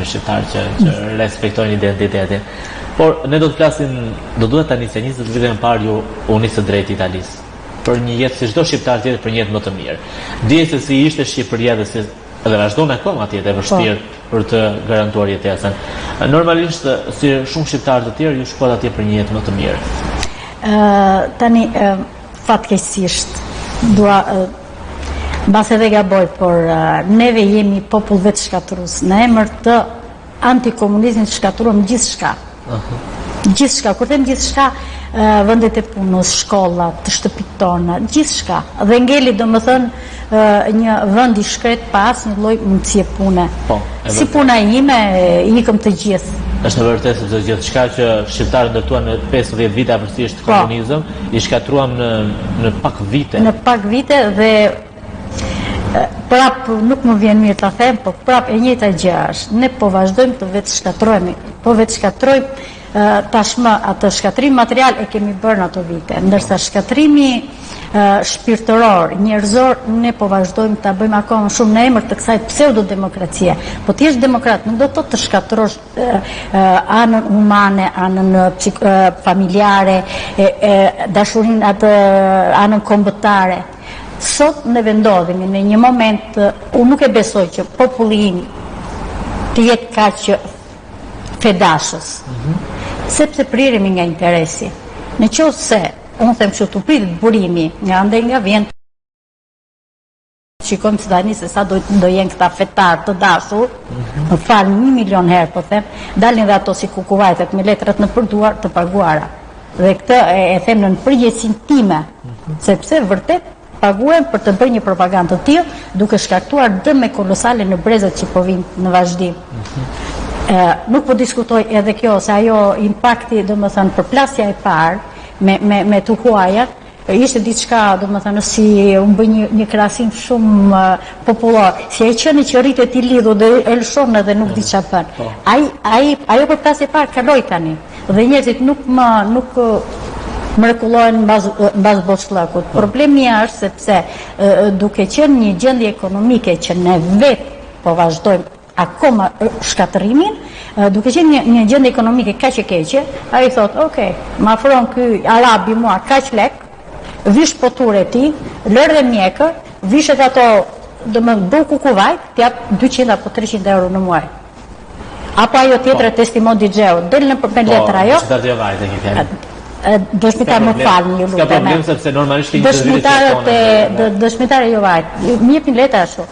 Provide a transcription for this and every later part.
familje shqiptare që respektojnë identitetin. Por ne do të flasim, do duhet tani se 20 vite më parë ju u nisë drejt Italisë. Për një jetë si çdo shqiptar tjetër, për një jetë më të mirë. Dije se si ishte Shqipëria dhe edhe vazhdon akoma atje e vështirë për të garantuar jetesën. Normalisht, si shumë shqiptarë të tjerë, ju shkojnë atje për një jetë më të mirë. Tani, fatkeqësisht, dua mbas edhe gaboj, por neve jemi popull vetë shkatrues. Në emër të antikomunizmit shkatruam gjithçka. Gjithçka, kur them gjithçka, vendet e punës, shkollat, të shtëpit tona, gjithçka. Dhe ngeli domethënë një vend i shkret pa asnjë lloj mundësie pune. Si puna ime, ikëm të gjithë. Është në vërtetë sepse gjithçka që shqiptarët ndërtuan në 15 vite afërsisht komunizëm, i shkatruam në pak vite. Në pak vite dhe prap nuk më vjen mirë ta them, po prap e njëjta gjë është. Ne po vazhdojmë të vetë shkatrohemi, po vetë shkatrojmë. Tashmë atë shkatrim material e kemi bërë në ato vite, ndërsa shkatrimi shpirtëror, njerëzor, ne po vazhdojmë ta bëjmë akoma shumë në emër të kësaj pseudodemokracie. Po ti je demokrat, nuk do të shkatrosh anën humane, anën familjare, dashurinë atë anën kombëtare. Sot ne vendodhemi në një moment, unë nuk e besoj që populli im të jetë kaq fedashës. Sepse priremi nga interesi. Në qoftë se, unë them që të pritet burimi nga ande nga vjen, shikojmë se tani se sa do jenë këta fetar të dashur, më falë 1 milion herë, po them, dalin dhe ato si kukuvajtet me letrat në përduar të paguara. Dhe këtë e them në përgjegjësinë time, sepse vërtet paguajmë për të bërë një propagandë të tillë, duke shkaktuar dëme kolosale në brezat që po vinë në vazhdim. Nuk po diskutoj edhe kjo, se ajo impakti, domethënë, përplasja e parë me të huajat, ishte diçka, domethënë, si unë bëj një krahasim shumë popullor, si ai qeni që rritet i lidhur dhe e lëshon edhe nuk di çfarë bën. Ajo përplasje e parë kaloi tani. Dhe njerëzit nuk mrekullohen mbas boshllëkut. Problemi është sepse duke qenë një gjendje ekonomike që ne vetë po vazhdojmë akoma shkatërimin, duke qenë një gjendje ekonomike kaq e keqe, ai thot, ok, më afron ky arabi mua kaq lek, vish poturë e ti, lërë dhe mjekër, vishet ato, do më bëj kukuvajt, t'jap 200 apo 300 euro në muaj. Apo ajo tjetër testimon DJ-u, del në me letër ajo. Po, çfarë vajt e ke? Dëshmitar më falni, ju lutem. Ka problem sepse normalisht ke një dëshmitarë jo vajt. Më jepni letër ashtu.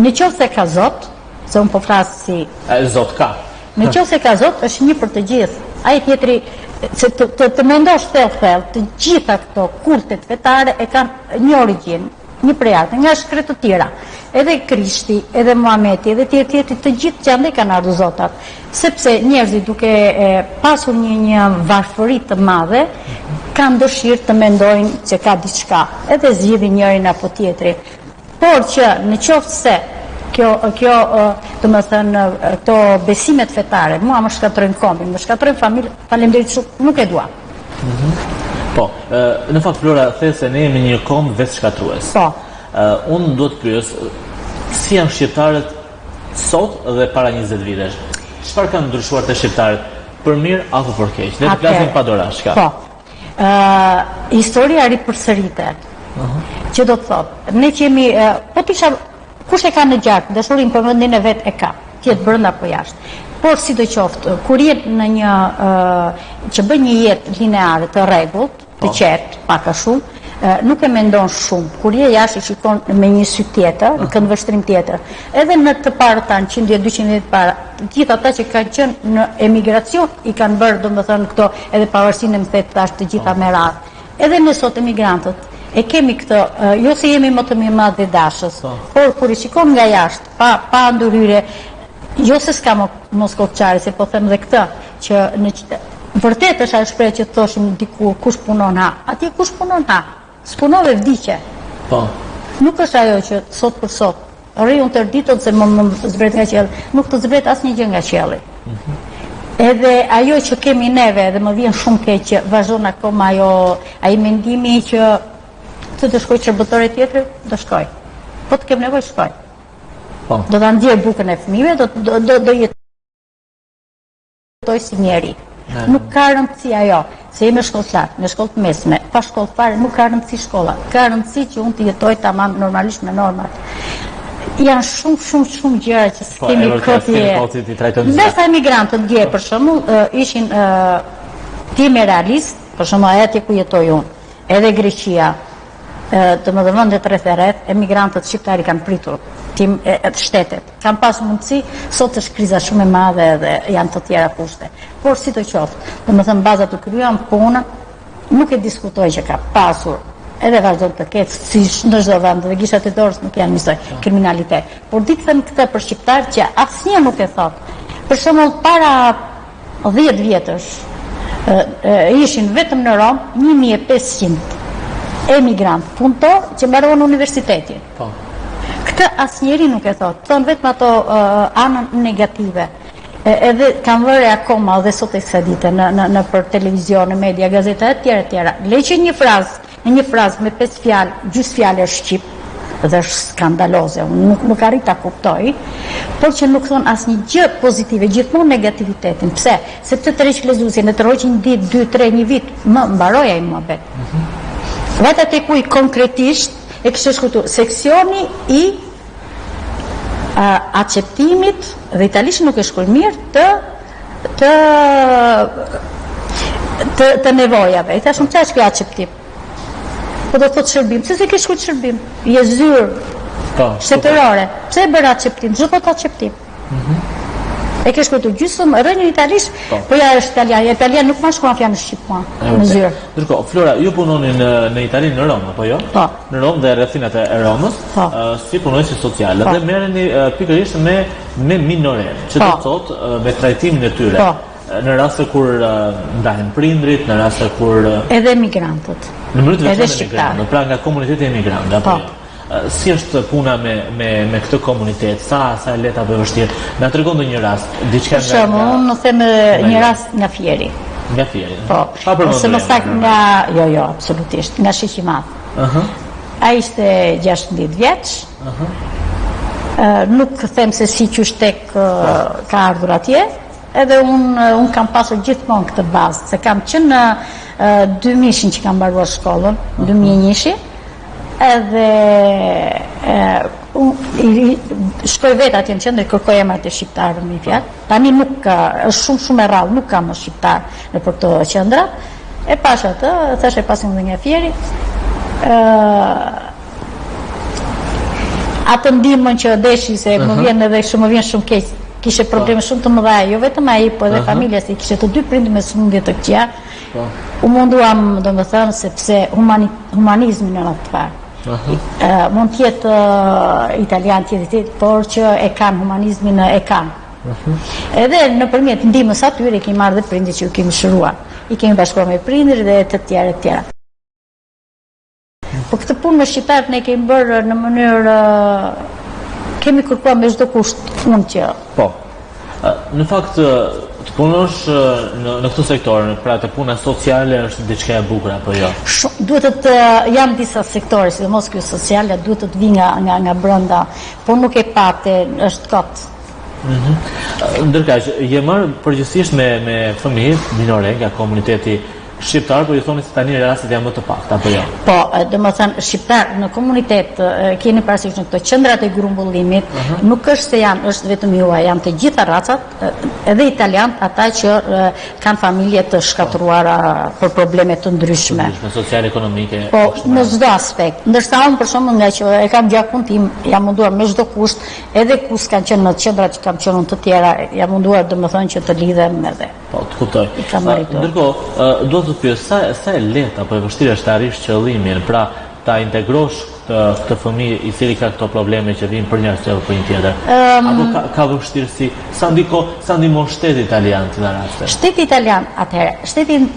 Në qoftë se ka zot, se unë po flasë si... Zot ka. Në qoftë se ka zot, është një për të gjithë. Ai tjetri, se të mendosh thellë, të gjitha këto kultet fetare e kanë një origjinë, një prejate, nga shkretë të tjera. Edhe Krishti, edhe Muhameti, edhe tjetri, të gjithë që andaj kanë ardhur zotat. Sepse njerëzit duke pasur një varfëri të madhe, kanë dëshirë të mendojnë që ka diçka, edhe zgjidhin njërin apo tjetrin. Por që në qoftë se kjo do të thënë, këto besimet fetare, mua më shkatrojnë kombin, më shkatrojnë familjen, faleminderit shumë, nuk e dua. Po, në fakt Flora the se ne jemi një komb vetë shkatrues. Po. Unë do të pyes, si janë shqiptarët sot dhe para 20 vitesh? Çfarë kanë ndryshuar te shqiptarët për mirë apo për keq? Ne të flasim pa dorash, ka. Po. Historia ripërsëritet. Që do të thotë, ne që jemi, po tisha kush e ka në gjakë, dashurinë për vendin e vet e ka, tjetë brenda apo jashtë. Por sidoqoftë, kur jetë në një që bën një jetë lineare të rregullt, të qetë, pak a shumë, nuk e mendon shumë. Kur je jashtë i shikon me një sy tjetër, në këndvështrim tjetër. Edhe në të parë tanë 100-200 vjet para, gjithë ata që kanë qenë në emigracion i kanë bërë, domethënë këto edhe pavarësinë më thet tash të gjitha me radhë. Edhe ne sot emigrantët e kemi këtë, jo se jemi më të mirëmadh dhe dashës, por kur i shikon nga jashtë, pa ndërhyrje, jo se s'ka moskopçari, se po them dhe këtë, që vërtet është ajo shprehje që thoshim diku kush punon ha. Atje kush punon ha? S'punove vdiqe. Po. Nuk është ajo që sot për sot. Rri unë tërditën se më zbret nga qielli. Nuk të zbret asnjë gjë nga qielli. Edhe ajo që kemi neve, dhe më vjen shumë keq që vazhdon akoma ai mendimi që të shkoj shërbëtore tjetër, do shkoj. Po të kem nevojë shkoj. Po. Do ta ndjej bukën e fëmijëve, do jetë kuptoj si njeri. Nuk ka rëndësi ajo, se jemi shkollë lartë, në shkollë të mesme, pa shkollë fare, nuk ka rëndësi shkolla. Ka rëndësi që unë të jetoj tamam normalisht me normat. Janë shumë gjëra që kemi këti. Ndërsa emigrantët dje, për shembull, ishin time realist, për shembull atje ku jetoj unë, edhe Greqia, të më vendet rreth e rreth, emigrantët shqiptari kanë pritur shtetet. Kanë pas mundësi, sot është kriza shumë e madhe dhe janë të tjera kushte. Por si të qoftë, domethënë bazat të kryen punën, nuk e diskutoj që ka pasur edhe vazhdon të ketë si në çdo vend dhe gishtat e dorës nuk janë njësoj kriminalitet. Por ditë them këtë për shqiptar që asnjë nuk e thot. Për shembull para 10 vjetësh ishin vetëm në Rom 1500 emigrant punëtor që mbaruan universitetin. Këtë asnjëri nuk e thot. Thon vetëm ato anën negative. Edhe kanë vërë akoma dhe sot e kësaj dite në për televizion, në media, gazeta e tjera. Leqe një frazë me 5 fjalë, gjysmë fjalë shqip, dhe është skandaloze, nuk arrit ta kuptoj, por që nuk thon asnjë gjë pozitive, gjithmonë negativitetin. Pse? Sepse të rreq lezuesjen, të rroqin ditë, 2, 3, një vit, më mbaroi ai muhabet. Vetë atë ku i konkretisht e kishte shkruar seksioni i acceptimit, dhe italisht nuk e shkruaj mirë, të nevojave. I thashëm çfarë është ky acceptim? Po do të thotë shërbim. Pse se ke shkruar shërbim? Je zyrë shtetërore. Pse e bëra acceptim? Çdo po të acceptim. E ke shkruar gjysmë rënë në italisht, po ja është italian. Italian nuk më shkruan fjalën shqip në zyrë. Ndërkohë, Flora, ju punoni në Itali, në Rom, apo jo? Po. Në Rom dhe rrethinat e Romës, si punonjësi sociale dhe merreni pikërisht me minoret, që do të thotë me trajtimin e tyre. Në raste kur ndahen prindrit, në raste kur edhe emigrantët. Në mënyrë të veçantë, pra nga komuniteti emigrant, apo jo? Si është puna me këtë komunitet? Sa e lehtë apo e vështirë? Na tregon ndonjë rast, diçka nga unë them një rast nga Fieri. Nga Fieri. Po. Ose më saktë nga jo, absolutisht, nga Shiqi i Madh. Ai ishte 16 vjeç. Nuk them se si qysh tek ka ardhur atje. Edhe unë kam pasur gjithmonë këtë bazë, se kam qenë në 2000 që kam mbaruar shkollën, 2001, edhe shkoj vetë atje në qendër, kërkoj emrat e shqiptarëve me fjalë. Tani nuk është shumë e rrallë, nuk kam shqiptar në për këto qendra. E pash atë, thash e pasim dhe nga Fieri. Atë ndihmën që deshi se më vjen shumë keq. Kishe probleme shumë të mëdha, jo vetëm ai, po edhe familja, se kishte të dy prindër me sëmundje të këqija. U munduam, domethënë, sepse humanizmi në atë fare. Mund të jetë italian tjetër, por që e kanë humanizmin e kanë. Edhe nëpërmjet ndihmës atyre kemi marrë dhe prindrit që ju kemi shëruar. I kemi bashkuar me prindrit dhe të tjera. Po këtë punë me shqiptarët ne kemi bërë në mënyrë kemi kërkuar me çdo kusht fund që. Po. Në fakt të punosh në këtë sektor, pra të puna sociale është diçka e bukur apo jo? Duhet të janë disa sektore, sidomos ky sociale, duhet të vi nga brenda, por nuk e pate, është kot. Ndërkaq, je marrë përgjithsisht me fëmijë minore nga komuniteti shqiptar, po ju thoni se tani rastet janë më të pakta, apo jo? Po, domethënë shqiptar në komunitet keni parasysh në këto qendrat e grumbullimit, nuk është se është vetëm juaj, janë të gjitha racat, edhe italianët, ata që kanë familje të shkatruara për probleme të ndryshme. Sociale, ekonomike. Po, në çdo aspekt. Ndërsa unë për shembull nga që e kam gjakun tim, jam munduar me çdo kusht, edhe kus kanë qenë në qendrat që kam qenë të tjera, jam munduar domethënë që të lidhem edhe. Po, të kuptoj. Ndërkohë, do të pyes sa e lehtë apo e vështirë është të arrish qëllimin, pra ta integrosh këtë fëmijë i cili ka këto probleme që vijnë për një arsye apo një tjetër. Apo ka vështirësi, sa ndihmon shteti italian në raste? Shteti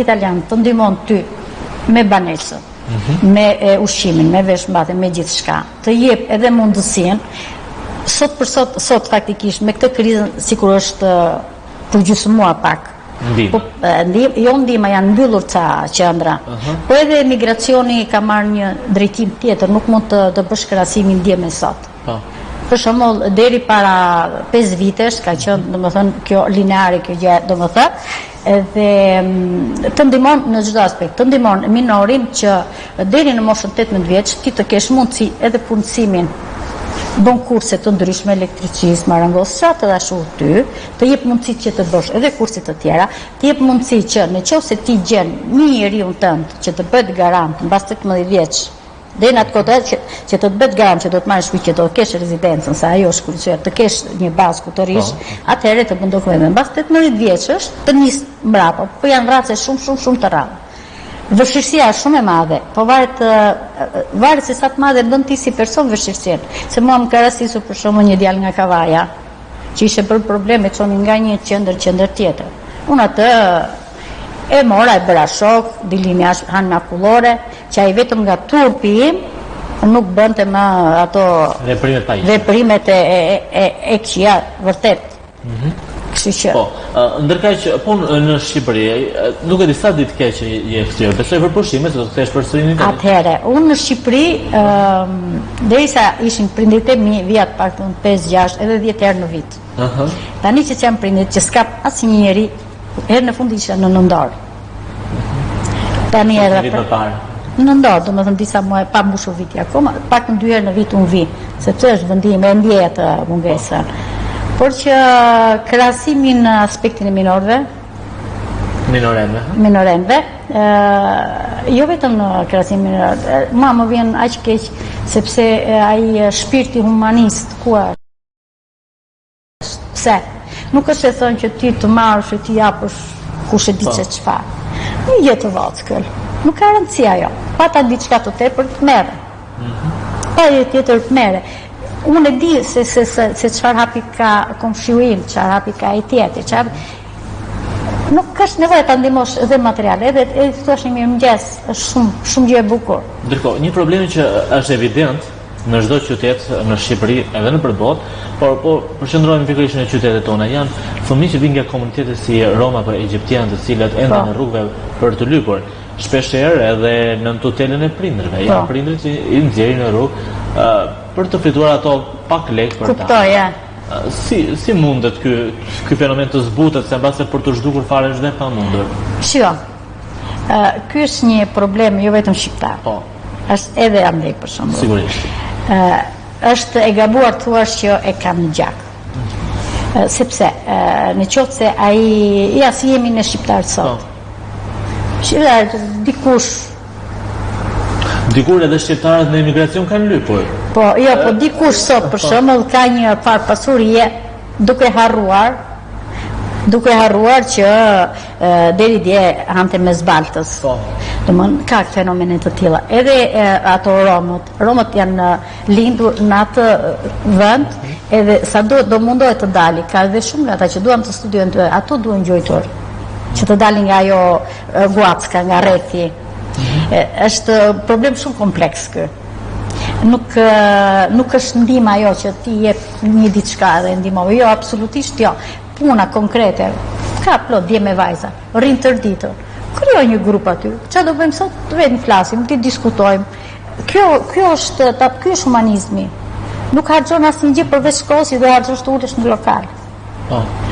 italian të ndihmon ty me banesën, me ushqimin, me veshmbathjen, me gjithçka. Të jep edhe mundësinë sot faktikisht me këtë krizën sikur është përgjysmuar pak. Jo ndihma, janë mbyllur ca qendra. Po edhe emigracioni ka marrë një drejtim tjetër, nuk mund të bësh krahasimin dje me sot. për shembull deri para 5 vitesh ka qenë domethënë kjo lineare kjo gjë domethënë dhe të ndihmon në çdo aspekt, të ndihmon minorin që deri në moshën 18 vjeç ti të kesh mundësi edhe punësimin bën kurse të ndryshme elektricizëm, arangosë, të dashu ty, të jep mundësi që të bësh edhe kurse të tjera, të jep mundësi që nëse ti gjen një njeriu tënd që të bëhet garant mbas 18 vjeç, dhe në atë kohë që të bëhet garant që do të marrësh që do të kesh rezidencën, sa ajo është kurrë, të kesh një bazë ku të rish, atëherë të bën dokumentin. Mbas 18 vjeçësh të nis mbrapa, po janë raste shumë të rralla. Vështirësia është shumë e madhe, po varet se sa të madhe bën ti si person vështirësinë. Se mua më ka rastisur për shkakun një djalë nga Kavaja, që ishte për probleme çonin nga një qendër tjetër. Unë atë e mora, e bëra shok, dilimi hanë makullore, që ai vetëm nga turpi im nuk bënte më ato veprimet e këqija vërtet. Po, ndërkaq punë në Shqipëri, nuk e di sa ditë ke që je kthyer. Besoj për pushime se do të kthesh përsëri në Itali. Atëherë, unë në Shqipëri, derisa ishin prindrit e mi, vija të paktën 5-6 edhe 10 herë në vit. Tani që jam prindit që s'ka asnjë njeri, herë në fund isha në Nëndor. Tani edhe në Nëndor, domethënë disa muaj pa mbushur viti akoma, pak në 2 herë në vit unë vi, sepse është vendi më ndjej atë mungesën. Por që krahasimin në aspektin e minorenve, jo vetëm në krahasimin e minorenve, mua më vjen aq keq sepse ai shpirti humanist ku është. Pse? Nuk është e thënë që ti të marrësh e ti japësh kush e di çfarë. Një jetë të vackël. Nuk ka rëndësi ajo. Pa ta diçka të tepër të merre. Pa jetë tjetër të merre. Unë e di se çfarë hapi ka komshiu im, çfarë hapi ka ai tjetër, nuk është nevojë ta ndihmosh edhe material, edhe thoshin mirëmëngjes, është shumë gjë e bukur. Ndërkohë, një problem që është evident në çdo qytet në Shqipëri edhe në përbot, por përqendrohemi pikërisht në qytetet tona, janë fëmijë që vinë nga komunitete si Roma apo egjiptianë, të cilët ende në rrugëve për të lypur. Shpeshherë edhe në tutelën e prindërve, janë prindrit që i nxjerrin në rrugë për të fituar ato pak lekë për ta. Kuptoj, ja. Si mundet ky fenomen të zbutet, se mbase për të zhdukur fare është dhe pamundur? Shiko, ky është një problem jo vetëm shqiptar. Po. Është edhe andej për shembull. Sigurisht. Është e gabuar thuash që e kam në gjak. Sepse në qoftë se ai si jemi në shqiptar sot. Shqiptar dikur edhe shqiptarët në emigracion kanë lypur. Po dikush sot për shembull ka një farë pasurie duke harruar që deri dje hante me zbaltës. Domthon ka fenomene të tilla. Edhe ato romët janë lindur në atë vend, edhe sa do mundohet të dali. Ka edhe shumë nga ata që duan të studiojnë, ato duan gjojtur. Që të dalin nga ajo guacka, nga rrethi. Është problem shumë kompleks kë. Nuk është ndihma ajo që ti jep një diçka dhe ndihmove. Jo, absolutisht jo. Puna konkrete. Ka plot dje me vajza, rrin tërditur. Krijoj një grup aty. Çfarë do bëjmë sot? Vetëm flasim, ti diskutojmë. Kjo është humanizmi. Nuk harxon asnjë gjë përveç shkollës, do harxosh të ulesh në lokal.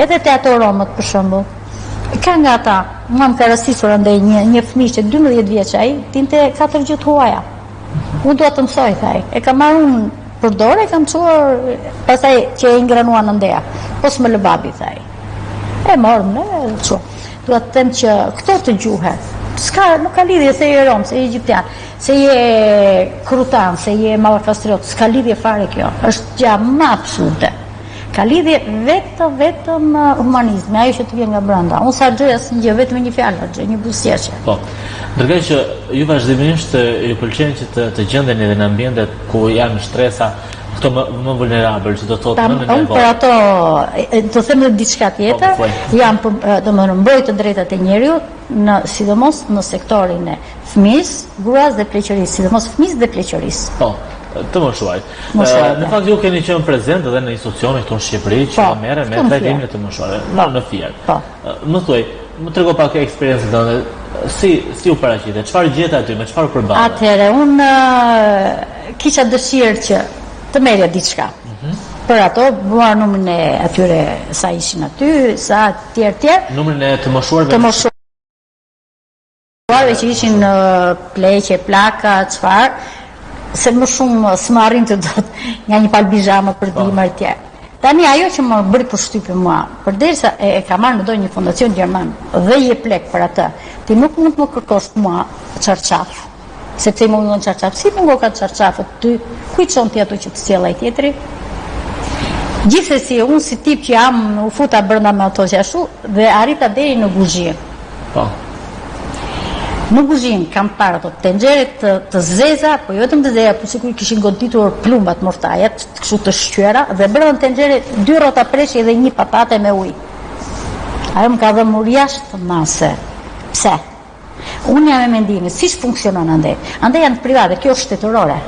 Edhe te ato romët për shembull. Ka nga ata, mua më ka rastisur andaj një fëmijë që 12 vjeç ai, tinte 4 gjuhë huaja. Unë dua të mësoj thaj. E kam marrë unë për dorë, e kam çuar pastaj që e ingranuan ndeja. Po s'më lë babi thaj. E morëm ne çu. Dua të them që këto të gjuhë, nuk ka lidhje se je rom, se je egjiptian, se je krutan, se je mallakastriot, s'ka lidhje fare kjo. Është gjë më absurde. Ka lidhje vetëm humanizmi, ajo që të vjen nga brenda. Unë sa gjë asnjë gjë, vetëm një fjalë, një buzëqeshje. Po. Ndërkohë që ju vazhdimisht ju pëlqen që të gjendeni edhe në ambientet ku janë shtresa këto më vulnerabël, që do thotë më në nevojë. Për ato, të them edhe diçka tjetër, janë domethënë mbrojtje të drejtat e njeriut, sidomos në sektorin e fëmisë, gruas dhe pleqërisë, sidomos fëmisë dhe pleqërisë. Po. Të moshuar. Në fakt ju keni qenë prezent edhe në institucione këtu në Shqipëri që merren me trajtimin e të moshuarve në Fier. Më thuaj, më trego pak eksperiencën tënde. Si u paraqitet? Çfarë gjet aty, me çfarë përballet? Atëherë unë kisha dëshirë që të merja diçka. Për ato, buar numrin e atyre sa ishin aty, sa tjerë. Numrin e të moshuarve? Të moshuarve që ishin pleqe, plaka, çfarë, se më shumë s'më arrin të dot nga një palë bizhama për dimër tjerë. Tani ajo që më bëri përshtypje mua, përderisa e ka marrë në do një fondacion gjerman dhe je plek për atë, ti nuk mund të më kërkosh mua çarçaf. Sepse i mungon çarçaf, si mungon ka çarçafët ty, ku i çon ti ato që të sjell ai tjetri? Gjithsesi, unë si tip që jam u futa brenda me ato që ashtu dhe arrita deri në kuzhinë. Po. Në kuzhinë kam parë ato tenxhere të zeza, po jo vetëm të zeza, po sikur kishin goditur plumbat mortajat, kështu të shqyera, dhe brenda tenxhere 2 rrota preshi dhe 1 patate me ujë. Ajo më ka dhënë jashtë mase. Pse? Unë jam e mendimin, si funksionon andej? Andej janë private, kjo është shtetërore.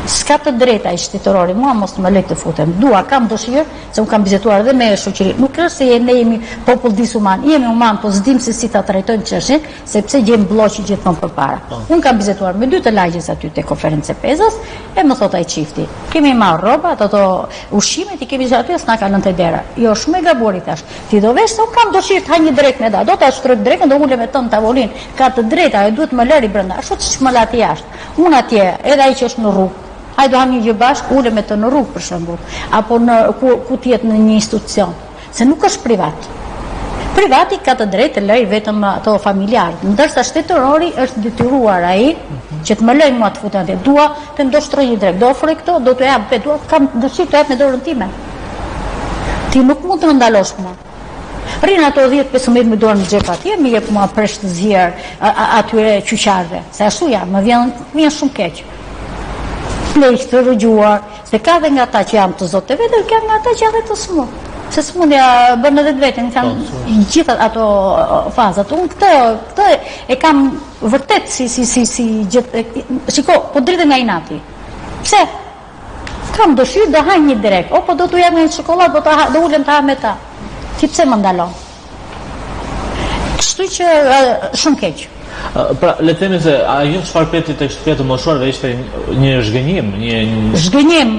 S'ka të drejta i shtetërori, mua mos më lejtë të futem. Dua, kam dëshirë, se unë kam bizetuar edhe me shoqëri. Nuk është se ne jemi popull dishuman, jemi human, po s'dim se si ta trajtojmë çështjen, sepse gjejmë blloqi gjithmonë përpara. Unë kam bizetuar me 2 të lagjes aty te konferencë Pezës, e më thot ai çifti. Kemi marrë rrobat, ato ushqimet i kemi aty, s'na ka lënë te dera. Jo, shumë e gabuar i thash. Ti do vesh se unë kam dëshirë të ha një drekë me da. Do ta shtroj drekën, do ulem me tën tavolinë. Ka të drejta, ajo duhet më lëri brenda. Ashtu siç më lati jashtë. Unë atje, edhe ai që është në rrugë, ai do ham një gjë bashkë, ulem me të në rrugë për shembull, apo në ku tjetë në një institucion, se nuk është privat. Privati ka të drejtë të lëj vetëm ato familjarë, ndërsa shtetërori është detyruar ai që të më lëj mua të futem atje. Dua të ndoshtëroj një drejt, do ofroj këto, do të jap vetë, kam dëshirë të jap me dorën time. Ti nuk mund të më ndalosh mua. Rinë ato 10-15 me dorë në xhep atje, më jep mua presh të zier atyre qyqarve, se ashtu jam, më vjen shumë keq. Pleq të rëgjuar, se ka dhe nga ata që jam të zotë të vetë, ka nga ata që janë dhe të smu. Se smundja bërë edhe vetë, në kam gjitha ato fazat. Unë këtë e kam vërtet si gjithë, shiko, po dritë nga inati. Pse? Kam dëshirë dhe hajnë një direkt, po do t'u jam nga një çokoladë, do ulem të ha me ta. Ti pse më ndalon? Kështu që shumë keq. Pra, le të themi se ajo çfarë peti tek shtëpia të moshuarve ishte një zhgënjim, zhgënjim.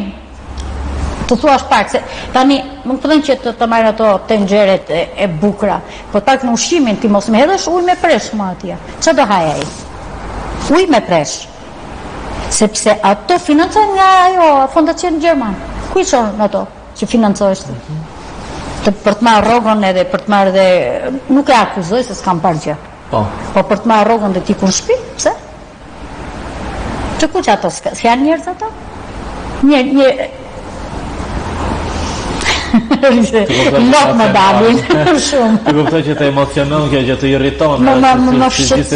Të thuash pak se tani nuk po them që të marrë ato tenxheret e bukura, po pak në ushqimin ti mos më hedhësh ujë me presh më atje. Çfarë do haj ai? Ujë me presh. Sepse ato financojnë nga ajo fondacion gjerman. Ku i çon ato që financohesh ti? Për të marrë rrogën edhe për të marrë dhe nuk e akuzoj se s'kam parë gjë. Po për të marrë rrogën dhe t'i kun shtëpi, pse? Të ku që ato s'janë njerëz ato? Lot më dalin, shumë. Të kuptoj që të emocionon kjo, që të irriton.